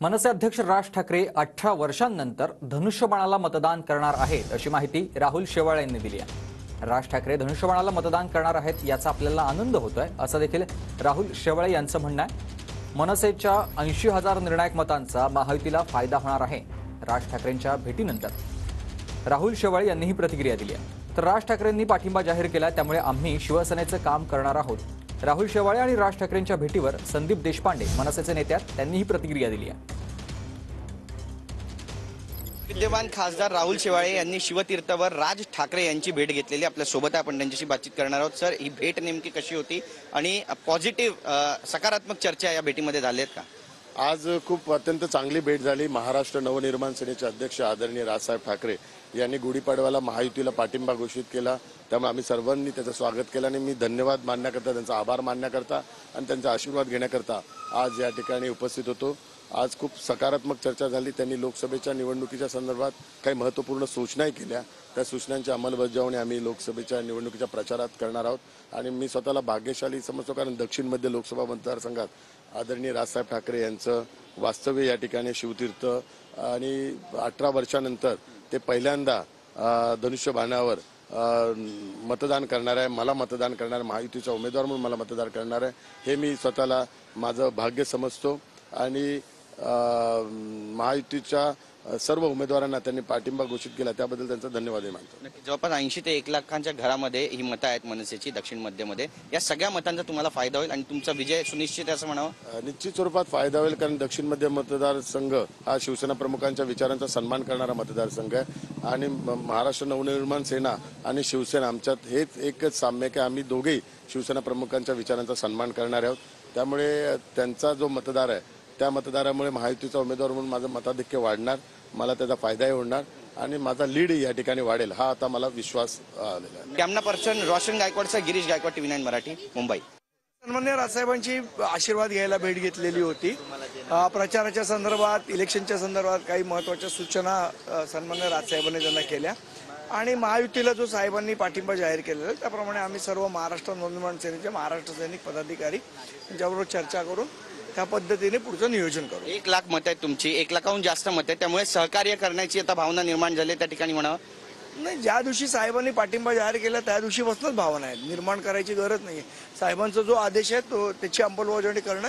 मनसे अध्यक्ष राज ठाकरे 18 वर्षांनंतर धनुष्यबाणाला मतदान करणार आहेत अशी माहिती राहुल शेवाळे यांनी दिली आहे। राज ठाकरे धनुष्यबाणाला मतदान करणार आहेत याचा आपल्याला आनंद होतोय असं देखील राहुल शेवाळे यांचं म्हणणं आहे। मनसेच्या 80,000 निर्णायक मतांचा महायुतीला फायदा होणार आहे। राज ठाकरेंच्या भेटीनंतर राहुल शेवाळे यांनी ही प्रतिक्रिया दिली आहे। तर राज ठाकरेंनी पाठिंबा जाहीर केला, त्यामुळे आम्ही शिवसेनेचं काम करणार आहोत। राहुल शेवाळे आणि राज ठाकरेंच्या भेटीवर संदीप देशपांडे मनसेचे नेते त्यांनी ही प्रतिक्रिया दिली आहे। विद्यमान खासदार राहुल शेवाळे यांनी शिवतीर्थवर राज ठाकरे यांची भेट घेतलेली आपल्या सोबत आहे। आपण त्यांच्याशी बातचीत करणार आहोत। सर, ही भेट नेमकी कशी होती आणि पॉझिटिव्ह सकारात्मक चर्चा या भेटीमध्ये झाल्या आहेत का? आज खूप अत्यंत चांगली भेट झाली। महाराष्ट्र नवनिर्माण सेनेचे अध्यक्ष आदरणीय राजसाहेब ठाकरे यांनी गुढीपाडव्याला महायुतीला पाठिंबा घोषित केला, त्यामुळे आम्ही सर्वांनी त्याचं स्वागत केलं आणि मी धन्यवाद मानण्याकरता, त्यांचा आभार मानण्याकरता आणि त्यांचा आशीर्वाद घेण्याकरता आज या ठिकाणी उपस्थित होतो। आज खूप सकारात्मक चर्चा झाली। त्यांनी लोकसभेच्या निवडणुकीच्या संदर्भात काही महत्त्वपूर्ण सूचनाही केल्या। त्या सूचनांची अंमलबजावणी आम्ही लोकसभेच्या निवडणुकीच्या प्रचारात करणार आहोत आणि मी स्वतःला भाग्यशाली समजतो, कारण दक्षिण मध्य लोकसभा मतदारसंघात आदरणीय राजसाहेब ठाकरे यांचं वास्तव्य या ठिकाणी शिवतीर्थ आणि 18 वर्षानंतर ते पहिल्यांदा धनुष्यबाणावर मतदान करणार आहे। मला मतदान करणार, महायुतीचा उमेदवार म्हणून मला मतदान करणार आहे, हे मी स्वतःला माझं भाग्य समजतो आणि महायुतीच्या सर्व उमेदवारांना त्यांनी पाठिंबा घोषित केला त्याबद्दल त्यांचा धन्यवादही मानतो। जवळपास 80 ते 1 लाखांच्या घरामध्ये ही मतं आहेत मनसेची दक्षिण मध्यमध्ये। या सगळ्या मतांचा तुम्हाला फायदा होईल आणि तुमचा विजय सुनिश्चित असं म्हणावं? निश्चित स्वरूपात फायदा होईल, कारण दक्षिण मध्य मतदारसंघ हा शिवसेना प्रमुखांच्या विचारांचा सन्मान करणारा मतदारसंघ आहे आणि महाराष्ट्र नवनिर्माण सेना आणि शिवसेना आमच्यात हेच एकच साम्य आहे की आम्ही दोघेही शिवसेना प्रमुखांच्या विचारांचा सन्मान करणारे आहोत। त्यामुळे त्यांचा जो मतदार आहे त्या मतदारामुळे महायुतीचा उमेदवार म्हणून माझं मताधिक्य वाढणार, मला त्याचा फायदाही होणार आणि माझा लीड या ठिकाणी वाढेल, हा आता मला विश्वास आलेला आहे। कॅमेरा पर्सन रोशन गायकवाडचा गिरीश गायकवाड, TV9 मराठी, मुंबई। सन्माननीय राजसाहेबांची आशीर्वाद घ्यायला भेट घेतलेली होती। प्रचाराच्या संदर्भात, इलेक्शनच्या संदर्भात काही महत्त्वाच्या सूचना सन्माननीय राजसाहेबांनी त्यांना केल्या आणि महायुतीला जो साहेबांनी पाठिंबा जाहीर केलेला त्याप्रमाणे आम्ही सर्व महाराष्ट्र नवनिर्माण सेनेचे महाराष्ट्र सैनिक पदाधिकारी यांच्याबरोबर चर्चा करून त्या पद्धतीने पुढचं नियोजन करू। 1 लाख मतं आहेत तुमची, 1 लाखाहून जास्त मतं आहेत, त्यामुळे सहकार्य करण्याची आता भावना निर्माण झाली त्या ठिकाणी म्हणावं? नाही, ज्या दिवशी साहेबांनी पाठिंबा जाहीर केला त्या दिवशीपासूनच भावना आहे, निर्माण करायची गरज नाही। साहेबांचा जो आदेश आहे तो त्याची अंमलबजावणी करणं